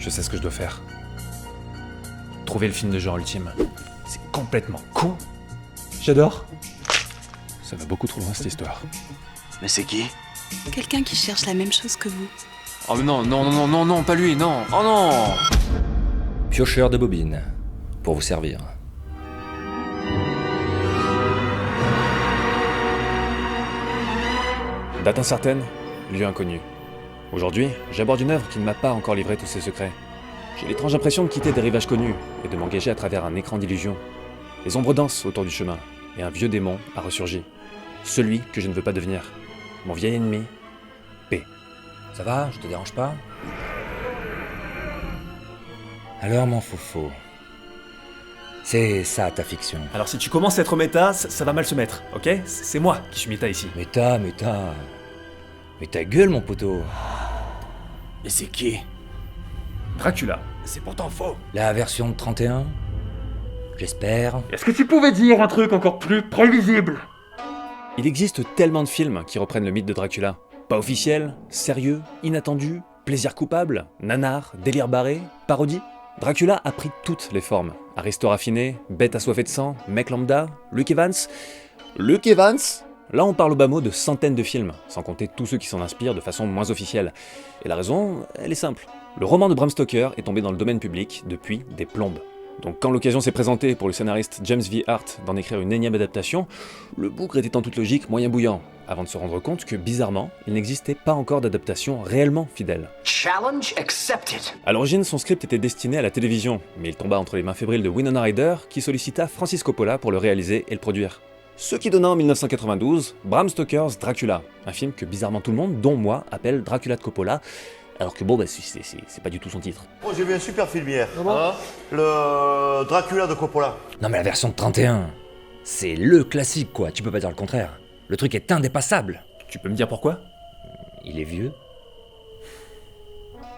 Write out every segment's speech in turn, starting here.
Je sais ce que je dois faire. Trouver le film de genre ultime. C'est complètement con. J'adore. Ça va beaucoup trop loin cette histoire. Mais c'est qui? Quelqu'un qui cherche la même chose que vous. Oh mais non, pas lui, non. Oh non. Piocheur de bobines, pour vous servir. Date incertaine, lieu inconnu. Aujourd'hui, j'aborde une œuvre qui ne m'a pas encore livré tous ses secrets. J'ai l'étrange impression de quitter des rivages connus et de m'engager à travers un écran d'illusion. Les ombres dansent autour du chemin, et un vieux démon a ressurgi. Celui que je ne veux pas devenir. Mon vieil ennemi, P. Ça va, je te dérange pas? Alors mon fofo, c'est ça ta fiction. Alors si tu commences à être méta, ça va mal se mettre, ok? C'est moi qui suis méta ici. Mais ta gueule mon poteau. Mais c'est qui? Dracula. C'est pourtant faux. La version de 31? J'espère. Est-ce que tu pouvais dire un truc encore plus prévisible? Il existe tellement de films qui reprennent le mythe de Dracula. Pas officiel, sérieux, inattendu, plaisir coupable, nanar, délire barré, parodie. Dracula a pris toutes les formes. Aristo raffiné, bête assoiffée de sang, mec lambda, Luke Evans. Luke Evans? Là on parle au bas mot de centaines de films, sans compter tous ceux qui s'en inspirent de façon moins officielle. Et la raison, elle est simple. Le roman de Bram Stoker est tombé dans le domaine public depuis des plombes. Donc quand l'occasion s'est présentée pour le scénariste James V. Hart d'en écrire une énième adaptation, le bougre était en toute logique moyen bouillant, avant de se rendre compte que bizarrement, il n'existait pas encore d'adaptation réellement fidèle. Challenge accepted. À l'origine, son script était destiné à la télévision, mais il tomba entre les mains fébriles de Winona Ryder, qui sollicita Francis Coppola pour le réaliser et le produire. Ce qui donna en 1992 Bram Stoker's Dracula, un film que bizarrement tout le monde, dont moi, appelle Dracula de Coppola, alors que bon, c'est pas du tout son titre. Oh, j'ai vu un super film hier. Le Dracula de Coppola. Non mais la version de 31, c'est le classique quoi, tu peux pas dire le contraire. Le truc est indépassable. Tu peux me dire pourquoi? Il est vieux.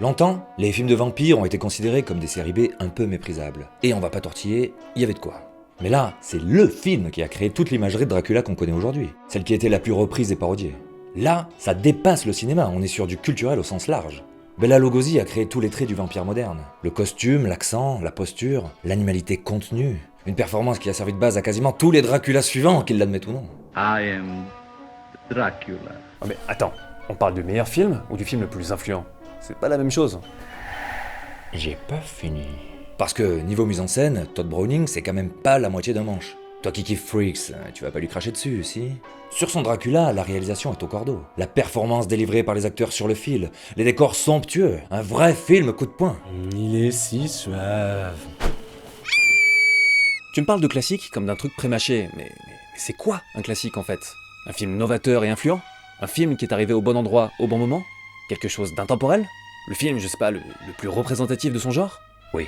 Longtemps, les films de vampires ont été considérés comme des séries B un peu méprisables. Et on va pas tortiller, il y avait de quoi. Mais là, c'est LE film qui a créé toute l'imagerie de Dracula qu'on connaît aujourd'hui. Celle qui a été la plus reprise et parodiée. Là, ça dépasse le cinéma, on est sur du culturel au sens large. Bela Lugosi a créé tous les traits du vampire moderne. Le costume, l'accent, la posture, l'animalité contenue. Une performance qui a servi de base à quasiment tous les Dracula suivants, qu'ils l'admettent ou non. I am Dracula. Oh mais attends, on parle du meilleur film ou du film le plus influent? C'est pas la même chose. J'ai pas fini. Parce que, niveau mise en scène, Todd Browning, c'est quand même pas la moitié d'un manche. Toi qui kiffes Freaks, tu vas pas lui cracher dessus, si? Sur son Dracula, la réalisation est au cordeau. La performance délivrée par les acteurs sur le fil, les décors somptueux, un vrai film coup de poing. Il est si suave. Tu me parles de classique comme d'un truc prémâché, mais c'est quoi un classique en fait? Un film novateur et influent? Un film qui est arrivé au bon endroit au bon moment? Quelque chose d'intemporel? Le film, je sais pas, le plus représentatif de son genre? Oui.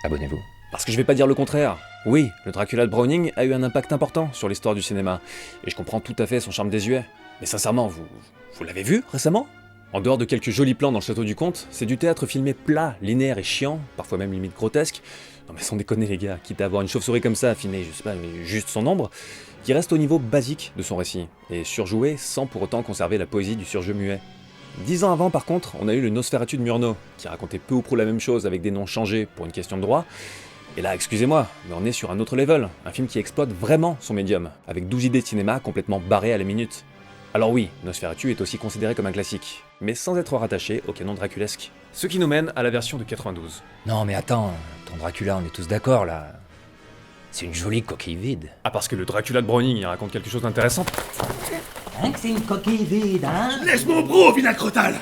Abonnez-vous. Parce que je vais pas dire le contraire. Oui, le Dracula de Browning a eu un impact important sur l'histoire du cinéma, et je comprends tout à fait son charme désuet. Mais sincèrement, vous l'avez vu récemment? En dehors de quelques jolis plans dans le château du comte, c'est du théâtre filmé plat, linéaire et chiant, parfois même limite grotesque. Non mais sans déconner les gars, quitte à avoir une chauve-souris comme ça affinée, je sais pas, mais juste son ombre, qui reste au niveau basique de son récit, et surjoué sans pour autant conserver la poésie du surjeu muet. 10 ans avant par contre, on a eu le Nosferatu de Murnau, qui racontait peu ou prou la même chose avec des noms changés pour une question de droit. Et là, excusez-moi, mais on est sur un autre level, un film qui exploite vraiment son médium, avec 12 idées de cinéma complètement barrées à la minute. Alors oui, Nosferatu est aussi considéré comme un classique, mais sans être rattaché au canon draculesque. Ce qui nous mène à la version de 92. Non mais attends, ton Dracula, on est tous d'accord là. C'est une jolie coquille vide. Ah parce que le Dracula de Browning, il raconte quelque chose d'intéressant. Hein que c'est une coquille vide, hein? Laisse mon bro, vinacrotal.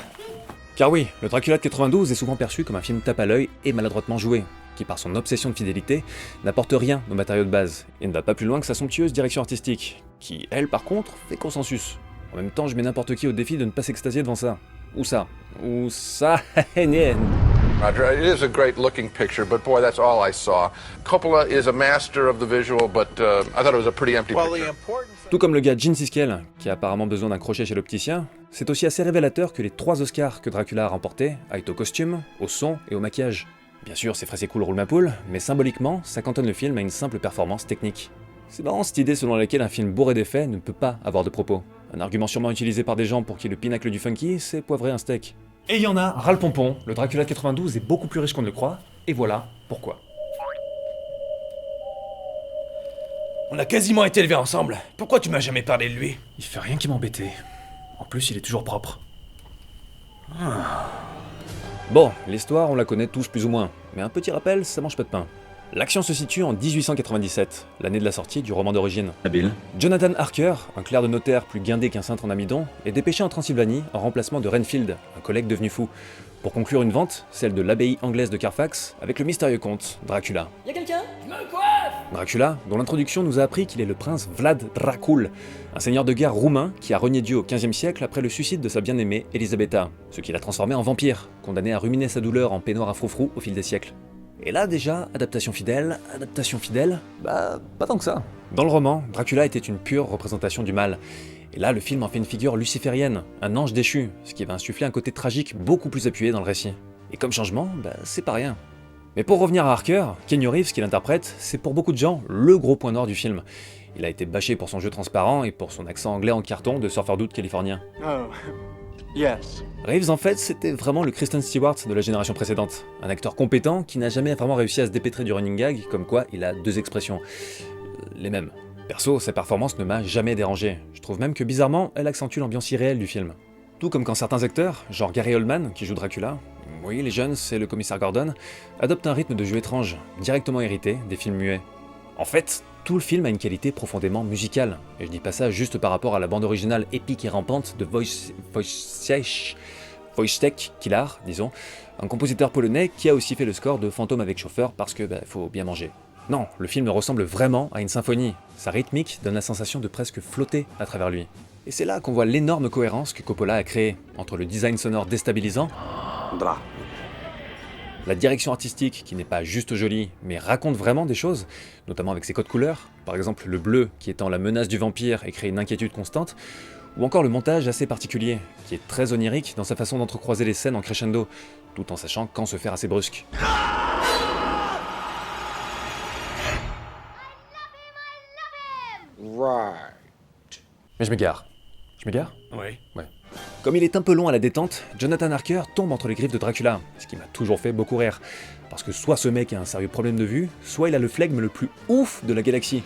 Car oui, le Dracula de 92 est souvent perçu comme un film tape à l'œil et maladroitement joué, qui par son obsession de fidélité n'apporte rien aux matériaux de base, et ne va pas plus loin que sa somptueuse direction artistique, qui, elle par contre, fait consensus. En même temps, je mets n'importe qui au défi de ne pas s'extasier devant ça. Ou ça. Roger, it is a great looking picture, but boy, that's all I saw. Coppola is a master of the visual, but I thought it was a pretty empty picture. Tout comme le gars Gene Siskel, qui a apparemment besoin d'un crochet chez l'opticien, c'est aussi assez révélateur que les 3 Oscars que Dracula a remportés aillent au costume, au son et au maquillage. Bien sûr, c'est frais et cool roule ma poule, mais symboliquement, ça cantonne le film à une simple performance technique. C'est marrant cette idée selon laquelle un film bourré d'effets ne peut pas avoir de propos. Un argument sûrement utilisé par des gens pour qui le pinacle du funky, c'est poivrer un steak. Et il y en a ras le pompon, le Dracula de 92 est beaucoup plus riche qu'on ne le croit, et voilà pourquoi. On a quasiment été élevés ensemble. Pourquoi tu m'as jamais parlé de lui? Il fait rien qui m'embêtait. En plus, il est toujours propre. Bon, l'histoire, on la connaît tous plus ou moins, mais un petit rappel, ça mange pas de pain. L'action se situe en 1897, l'année de la sortie du roman d'origine. Habile. Jonathan Harker, un clerc de notaire plus guindé qu'un cintre en amidon, est dépêché en Transylvanie en remplacement de Renfield, un collègue devenu fou, pour conclure une vente, celle de l'abbaye anglaise de Carfax, avec le mystérieux comte Dracula. Y'a quelqu'un? Dracula, dont l'introduction nous a appris qu'il est le prince Vlad Dracul, un seigneur de guerre roumain qui a renié Dieu au XVe siècle après le suicide de sa bien-aimée Elisabetta, ce qui l'a transformé en vampire, condamné à ruminer sa douleur en peignoir à froufrou au fil des siècles. Et là déjà, adaptation fidèle, bah pas tant que ça. Dans le roman, Dracula était une pure représentation du mal. Et là, le film en fait une figure luciférienne, un ange déchu, ce qui va insuffler un côté tragique beaucoup plus appuyé dans le récit. Et comme changement, bah c'est pas rien. Mais pour revenir à Harker, Keanu Reeves qui l'interprète, c'est pour beaucoup de gens le gros point noir du film. Il a été bâché pour son jeu transparent et pour son accent anglais en carton de surfeur d'août californien. Oh, yes. Reeves en fait, c'était vraiment le Kristen Stewart de la génération précédente. Un acteur compétent qui n'a jamais vraiment réussi à se dépêtrer du running gag, comme quoi il a deux expressions. Les mêmes. Perso, sa performance ne m'a jamais dérangé. Je trouve même que bizarrement, elle accentue l'ambiance irréelle du film. Tout comme quand certains acteurs, genre Gary Oldman, qui joue Dracula, oui les jeunes, c'est le commissaire Gordon, adoptent un rythme de jeu étrange, directement hérité des films muets. En fait, tout le film a une qualité profondément musicale, et je dis pas ça juste par rapport à la bande originale épique et rampante de Wojciech Kilar, disons, un compositeur polonais qui a aussi fait le score de Fantôme avec chauffeur parce que faut bien manger. Non, le film ressemble vraiment à une symphonie. Sa rythmique donne la sensation de presque flotter à travers lui. Et c'est là qu'on voit l'énorme cohérence que Coppola a créée entre le design sonore déstabilisant, la direction artistique qui n'est pas juste jolie, mais raconte vraiment des choses, notamment avec ses codes couleurs, par exemple le bleu qui étant la menace du vampire et crée une inquiétude constante, ou encore le montage assez particulier, qui est très onirique dans sa façon d'entrecroiser les scènes en crescendo, tout en sachant quand se faire assez brusque. Mais je m'égare. Je m'égare ? Oui. Ouais. Comme il est un peu long à la détente, Jonathan Harker tombe entre les griffes de Dracula, ce qui m'a toujours fait beaucoup rire. Parce que soit ce mec a un sérieux problème de vue, soit il a le flegme le plus ouf de la galaxie.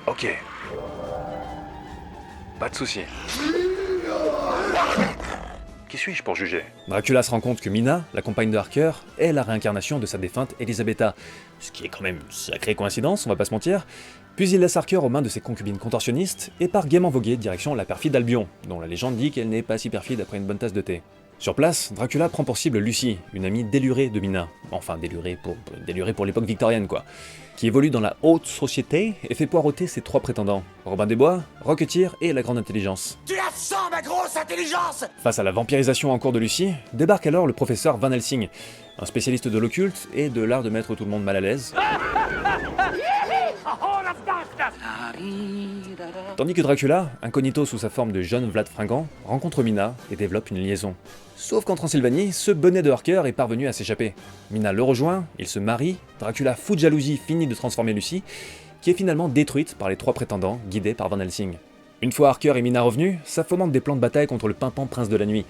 Ok. Pas de soucis. Qui suis-je pour juger? Dracula se rend compte que Mina, la compagne de Harker, est la réincarnation de sa défunte Elisabetta, ce qui est quand même une sacrée coïncidence, on va pas se mentir. Puis il laisse Harker aux mains de ses concubines contorsionnistes et part gaiement voguer direction la perfide Albion, dont la légende dit qu'elle n'est pas si perfide après une bonne tasse de thé. Sur place, Dracula prend pour cible Lucy, une amie délurée de Mina, enfin délurée pour l'époque victorienne quoi, qui évolue dans la haute société et fait poireauter ses trois prétendants, Robin des Bois, Rocketeer et la Grande Intelligence. Tu la sens, ma grosse intelligence! Face à la vampirisation en cours de Lucy, débarque alors le professeur Van Helsing, un spécialiste de l'occulte et de l'art de mettre tout le monde mal à l'aise. Tandis que Dracula, incognito sous sa forme de jeune Vlad fringant, rencontre Mina et développe une liaison. Sauf qu'en Transylvanie, ce bonnet de Harker est parvenu à s'échapper. Mina le rejoint, ils se marient, Dracula, fou de jalousie, finit de transformer Lucy, qui est finalement détruite par les trois prétendants, guidés par Van Helsing. Une fois Harker et Mina revenus, ça fomente des plans de bataille contre le pimpant prince de la nuit.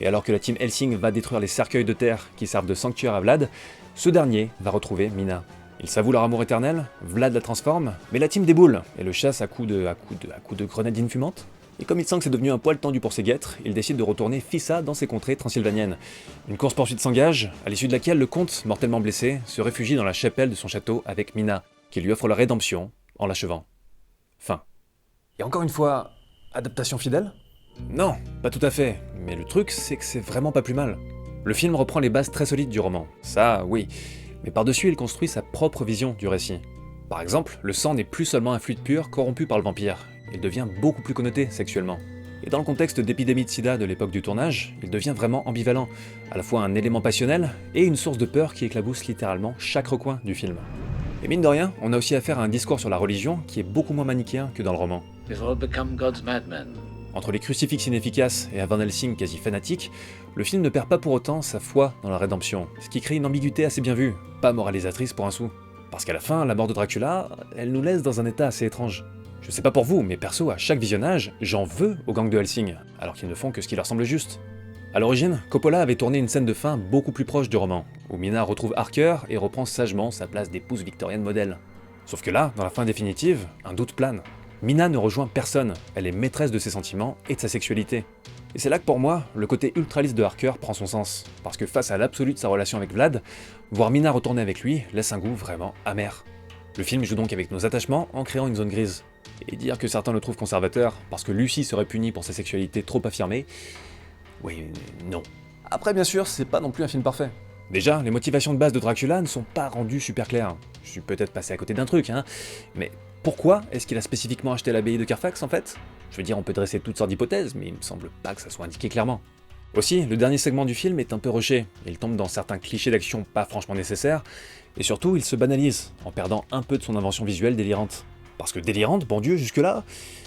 Et alors que la team Helsing va détruire les cercueils de terre qui servent de sanctuaire à Vlad, ce dernier va retrouver Mina. Ils s'avouent leur amour éternel, Vlad la transforme, mais la team déboule et le chasse à coups de grenadines fumantes. Et comme il sent que c'est devenu un poil tendu pour ses guêtres, il décide de retourner Fissa dans ses contrées transylvaniennes. Une course-poursuite s'engage, à l'issue de laquelle le comte, mortellement blessé, se réfugie dans la chapelle de son château avec Mina, qui lui offre la rédemption en l'achevant. Fin. Et encore une fois, adaptation fidèle ? Non, pas tout à fait, mais le truc c'est que c'est vraiment pas plus mal. Le film reprend les bases très solides du roman, ça oui, mais par-dessus il construit sa propre vision du récit. Par exemple, le sang n'est plus seulement un fluide pur corrompu par le vampire, il devient beaucoup plus connoté sexuellement. Et dans le contexte d'épidémie de sida de l'époque du tournage, il devient vraiment ambivalent, à la fois un élément passionnel et une source de peur qui éclabousse littéralement chaque recoin du film. Et mine de rien, on a aussi affaire à un discours sur la religion qui est beaucoup moins manichéen que dans le roman. Entre les crucifixes inefficaces et un Van Helsing quasi fanatique, le film ne perd pas pour autant sa foi dans la rédemption, ce qui crée une ambiguïté assez bien vue, pas moralisatrice pour un sou. Parce qu'à la fin, la mort de Dracula, elle nous laisse dans un état assez étrange. Je sais pas pour vous, mais perso, à chaque visionnage, j'en veux aux gangs de Helsing, alors qu'ils ne font que ce qui leur semble juste. À l'origine, Coppola avait tourné une scène de fin beaucoup plus proche du roman, où Mina retrouve Harker et reprend sagement sa place d'épouse victorienne modèle. Sauf que là, dans la fin définitive, un doute plane. Mina ne rejoint personne, elle est maîtresse de ses sentiments et de sa sexualité. Et c'est là que pour moi, le côté ultraliste de Harker prend son sens, parce que face à l'absolu de sa relation avec Vlad, voir Mina retourner avec lui laisse un goût vraiment amer. Le film joue donc avec nos attachements en créant une zone grise. Et dire que certains le trouvent conservateur, parce que Lucy serait punie pour sa sexualité trop affirmée, oui, non. Après bien sûr, c'est pas non plus un film parfait. Déjà, les motivations de base de Dracula ne sont pas rendues super claires. Je suis peut-être passé à côté d'un truc, mais pourquoi est-ce qu'il a spécifiquement acheté l'abbaye de Carfax en fait? Je veux dire, on peut dresser toutes sortes d'hypothèses, mais il me semble pas que ça soit indiqué clairement. Aussi, le dernier segment du film est un peu rushé, il tombe dans certains clichés d'action pas franchement nécessaires, et surtout il se banalise, en perdant un peu de son invention visuelle délirante. Parce que délirante, bon Dieu, jusque-là,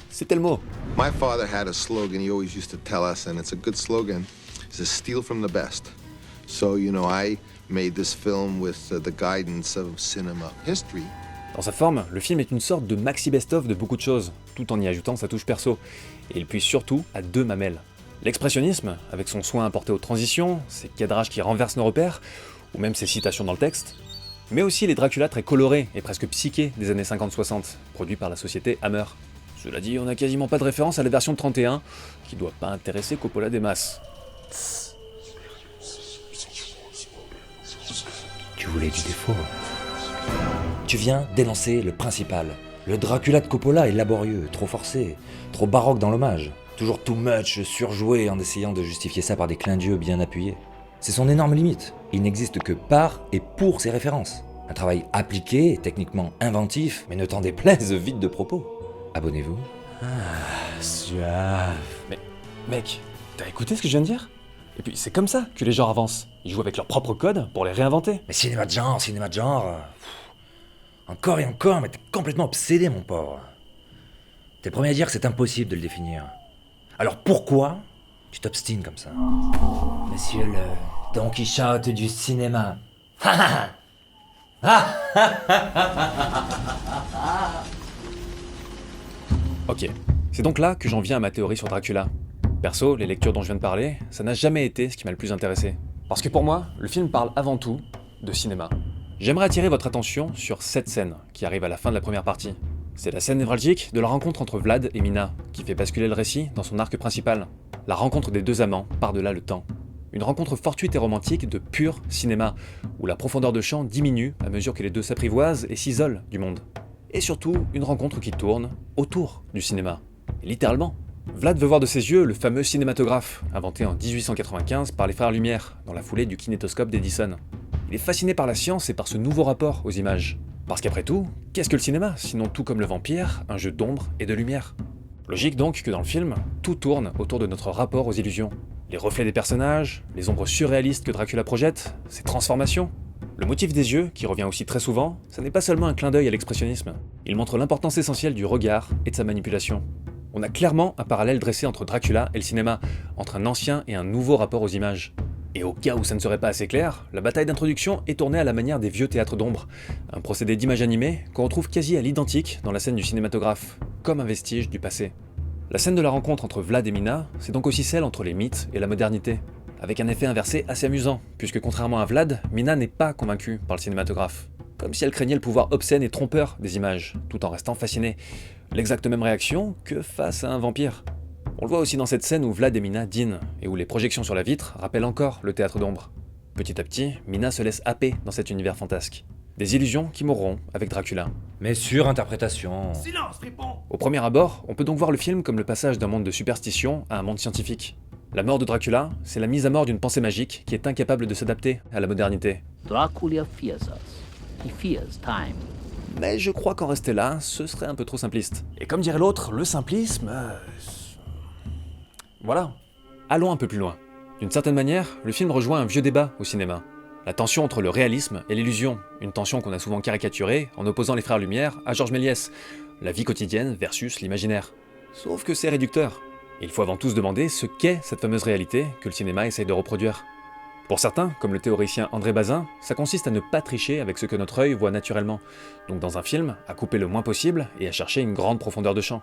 c'était le mot. My father had a slogan he always used to tell us, and it's a good slogan. It's steal from the best. So, I made this film with the guidance of cinema history. Dans sa forme, le film est une sorte de maxi best-of de beaucoup de choses, tout en y ajoutant sa touche perso, et il puise surtout à deux mamelles. L'expressionnisme, avec son soin apporté aux transitions, ses cadrages qui renversent nos repères, ou même ses citations dans le texte, mais aussi les Dracula très colorés et presque psychés des années 50-60, produits par la société Hammer. Cela dit, on n'a quasiment pas de référence à la version de 31, qui doit pas intéresser Coppola des masses. Tu voulais du défaut. Tu viens d'énoncer le principal. Le Dracula de Coppola est laborieux, trop forcé, trop baroque dans l'hommage. Toujours too much, surjoué en essayant de justifier ça par des clins d'yeux bien appuyés. C'est son énorme limite. Il n'existe que par et pour ses références. Un travail appliqué, techniquement inventif, mais ne t'en déplaise, vide de propos. Abonnez-vous. Mais, mec, t'as écouté ce que je viens de dire? Et puis c'est comme ça que les genres avancent. Ils jouent avec leurs propres codes pour les réinventer. Mais cinéma de genre. Encore et encore, mais t'es complètement obsédé, mon pauvre. T'es le premier à dire que c'est impossible de le définir. Alors pourquoi tu t'obstines comme ça? Monsieur le Don Quichotte du cinéma. Ok, c'est donc là que j'en viens à ma théorie sur Dracula. Perso, les lectures dont je viens de parler, ça n'a jamais été ce qui m'a le plus intéressé. Parce que pour moi, le film parle avant tout de cinéma. J'aimerais attirer votre attention sur cette scène qui arrive à la fin de la première partie. C'est la scène névralgique de la rencontre entre Vlad et Mina, qui fait basculer le récit dans son arc principal. La rencontre des deux amants par-delà le temps. Une rencontre fortuite et romantique de pur cinéma, où la profondeur de champ diminue à mesure que les deux s'apprivoisent et s'isolent du monde. Et surtout, une rencontre qui tourne autour du cinéma. Et littéralement. Vlad veut voir de ses yeux le fameux cinématographe, inventé en 1895 par les frères Lumière, dans la foulée du kinétoscope d'Edison. Il est fasciné par la science et par ce nouveau rapport aux images. Parce qu'après tout, qu'est-ce que le cinéma, sinon tout comme le vampire, un jeu d'ombre et de lumière? Logique donc que dans le film, tout tourne autour de notre rapport aux illusions. Les reflets des personnages, les ombres surréalistes que Dracula projette, ses transformations. Le motif des yeux, qui revient aussi très souvent, ça n'est pas seulement un clin d'œil à l'expressionnisme. Il montre l'importance essentielle du regard et de sa manipulation. On a clairement un parallèle dressé entre Dracula et le cinéma, entre un ancien et un nouveau rapport aux images. Et au cas où ça ne serait pas assez clair, la bataille d'introduction est tournée à la manière des vieux théâtres d'ombre, un procédé d'image animée qu'on retrouve quasi à l'identique dans la scène du cinématographe, comme un vestige du passé. La scène de la rencontre entre Vlad et Mina, c'est donc aussi celle entre les mythes et la modernité, avec un effet inversé assez amusant, puisque contrairement à Vlad, Mina n'est pas convaincue par le cinématographe, comme si elle craignait le pouvoir obscène et trompeur des images, tout en restant fascinée. L'exacte même réaction que face à un vampire. On le voit aussi dans cette scène où Vlad et Mina dînent, et où les projections sur la vitre rappellent encore le théâtre d'ombre. Petit à petit, Mina se laisse happer dans cet univers fantasque. Des illusions qui mourront avec Dracula. Mais surinterprétation. Silence, Fripon! Au premier abord, on peut donc voir le film comme le passage d'un monde de superstition à un monde scientifique. La mort de Dracula, c'est la mise à mort d'une pensée magique qui est incapable de s'adapter à la modernité. Dracula fears us. He fears time. Mais je crois qu'en rester là, ce serait un peu trop simpliste. Et comme dirait l'autre, le simplisme... Voilà. Allons un peu plus loin. D'une certaine manière, le film rejoint un vieux débat au cinéma. La tension entre le réalisme et l'illusion, une tension qu'on a souvent caricaturée en opposant les frères Lumière à Georges Méliès, la vie quotidienne versus l'imaginaire. Sauf que c'est réducteur. Et il faut avant tout se demander ce qu'est cette fameuse réalité que le cinéma essaye de reproduire. Pour certains, comme le théoricien André Bazin, ça consiste à ne pas tricher avec ce que notre œil voit naturellement, donc dans un film, à couper le moins possible et à chercher une grande profondeur de champ.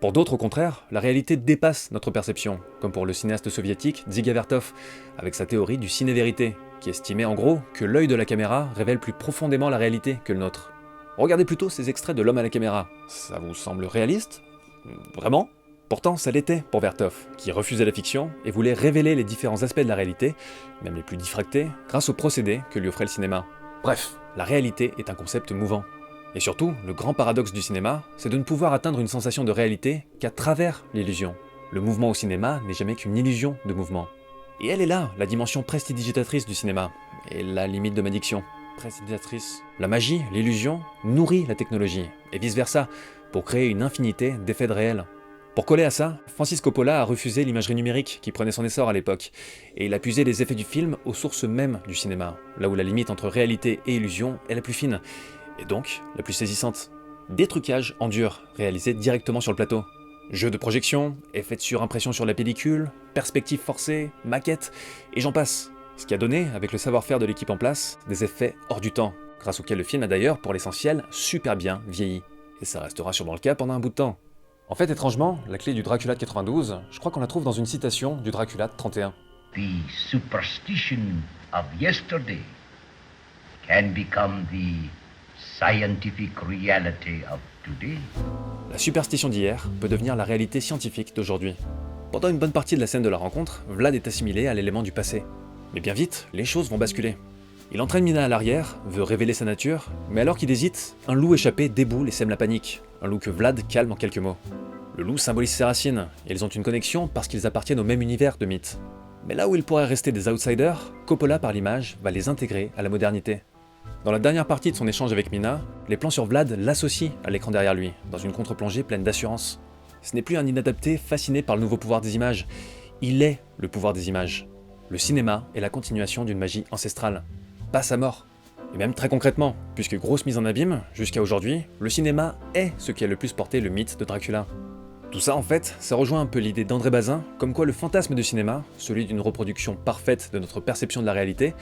Pour d'autres, au contraire, la réalité dépasse notre perception, comme pour le cinéaste soviétique Dziga Vertov, avec sa théorie du ciné-vérité, qui estimait en gros que l'œil de la caméra révèle plus profondément la réalité que le nôtre. Regardez plutôt ces extraits de L'homme à la caméra. Ça vous semble réaliste? Vraiment? Pourtant, ça l'était pour Vertov, qui refusait la fiction et voulait révéler les différents aspects de la réalité, même les plus diffractés, grâce au procédé que lui offrait le cinéma. Bref, la réalité est un concept mouvant. Et surtout, le grand paradoxe du cinéma, c'est de ne pouvoir atteindre une sensation de réalité qu'à travers l'illusion. Le mouvement au cinéma n'est jamais qu'une illusion de mouvement. Et elle est là, la dimension prestidigitatrice du cinéma, et la limite de ma diction. Prestidigitatrice. La magie, l'illusion, nourrit la technologie, et vice-versa, pour créer une infinité d'effets de réel. Pour coller à ça, Francis Coppola a refusé l'imagerie numérique qui prenait son essor à l'époque, et il a puisé les effets du film aux sources mêmes du cinéma, là où la limite entre réalité et illusion est la plus fine, et donc la plus saisissante. Des trucages en dur, réalisés directement sur le plateau. Jeux de projection, effets de surimpression sur la pellicule, perspectives forcées, maquettes, et j'en passe. Ce qui a donné, avec le savoir-faire de l'équipe en place, des effets hors du temps, grâce auxquels le film a d'ailleurs, pour l'essentiel, super bien vieilli. Et ça restera sûrement le cas pendant un bout de temps. En fait, étrangement, la clé du Dracula de 92, je crois qu'on la trouve dans une citation du Dracula de 31. The superstition of yesterday can become the scientific reality of today. La superstition d'hier peut devenir la réalité scientifique d'aujourd'hui. Pendant une bonne partie de la scène de la rencontre, Vlad est assimilé à l'élément du passé. Mais bien vite, les choses vont basculer. Il entraîne Mina à l'arrière, veut révéler sa nature, mais alors qu'il hésite, un loup échappé déboule et sème la panique. Un loup que Vlad calme en quelques mots. Le loup symbolise ses racines, et ils ont une connexion parce qu'ils appartiennent au même univers de mythes. Mais là où ils pourraient rester des outsiders, Coppola par l'image va les intégrer à la modernité. Dans la dernière partie de son échange avec Mina, les plans sur Vlad l'associent à l'écran derrière lui, dans une contre-plongée pleine d'assurance. Ce n'est plus un inadapté fasciné par le nouveau pouvoir des images, il est le pouvoir des images. Le cinéma est la continuation d'une magie ancestrale, pas sa mort. Et même très concrètement, puisque grosse mise en abîme, jusqu'à aujourd'hui, le cinéma est ce qui a le plus porté le mythe de Dracula. Tout ça en fait, ça rejoint un peu l'idée d'André Bazin, comme quoi le fantasme du cinéma, celui d'une reproduction parfaite de notre perception de la réalité,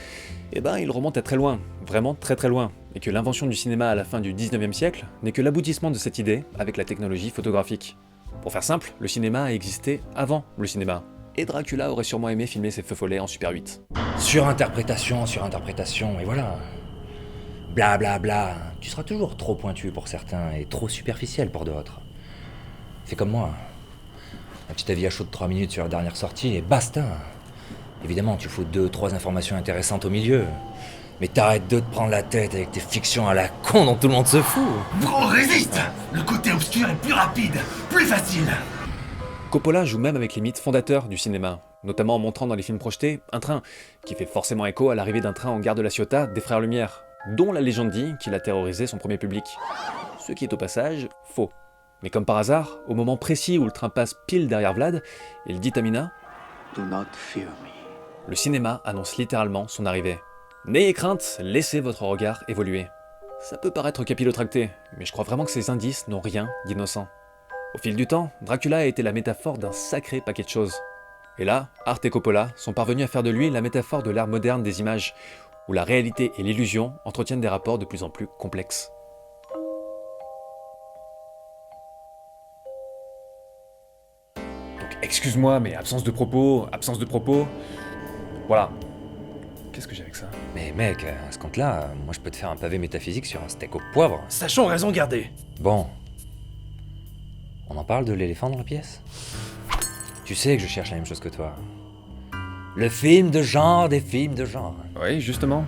eh ben il remonte à très loin, vraiment très très loin, et que l'invention du cinéma à la fin du 19e siècle n'est que l'aboutissement de cette idée avec la technologie photographique. Pour faire simple, le cinéma a existé avant le cinéma, et Dracula aurait sûrement aimé filmer ses feux follets en Super 8. Surinterprétation, et voilà. Bla bla bla, tu seras toujours trop pointu pour certains et trop superficiel pour d'autres. Fais comme moi. Un petit avis à chaud de 3 minutes sur la dernière sortie et basta. Évidemment, tu fous 2-3 informations intéressantes au milieu. Mais t'arrêtes de te prendre la tête avec tes fictions à la con dont tout le monde se fout. Bro, résiste! Le côté obscur est plus rapide, plus facile! Coppola joue même avec les mythes fondateurs du cinéma, notamment en montrant dans les films projetés un train, qui fait forcément écho à l'arrivée d'un train en gare de la Ciotat des Frères Lumière, dont la légende dit qu'il a terrorisé son premier public. Ce qui est au passage faux. Mais comme par hasard, au moment précis où le train passe pile derrière Vlad, il dit à Mina « Do not fear me. » Le cinéma annonce littéralement son arrivée. N'ayez crainte, laissez votre regard évoluer. Ça peut paraître capillotracté, mais je crois vraiment que ces indices n'ont rien d'innocent. Au fil du temps, Dracula a été la métaphore d'un sacré paquet de choses. Et là, Art et Coppola sont parvenus à faire de lui la métaphore de l'ère moderne des images, où la réalité et l'illusion entretiennent des rapports de plus en plus complexes. Donc excuse-moi, mais absence de propos... Voilà. Qu'est-ce que j'ai avec ça? Mais mec, à ce compte-là, moi je peux te faire un pavé métaphysique sur un steak au poivre. Sachons raison garder. Bon. On en parle de l'éléphant dans la pièce? Tu sais que je cherche la même chose que toi. Le film de genre des films de genre. Oui, justement.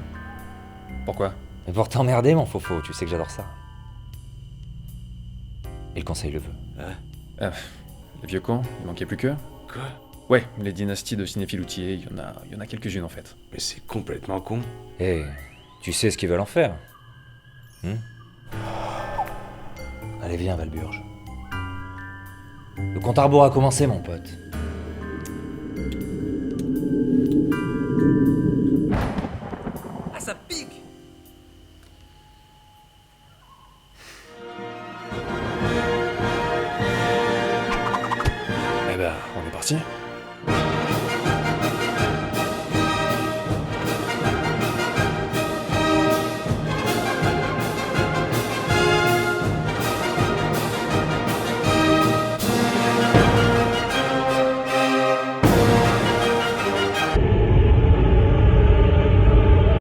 Pourquoi? Mais pour t'emmerder, mon fofo, tu sais que j'adore ça. Et le conseil le veut. Les vieux cons, il manquait plus que... Quoi? Ouais, les dynasties de cinéphiles outillés, il y en a quelques-unes en fait. Mais c'est complètement con. Eh, tu sais ce qu'ils veulent en faire? Allez, viens, Valburge. Le compte à rebours a commencé, mon pote. Ah, ça pique!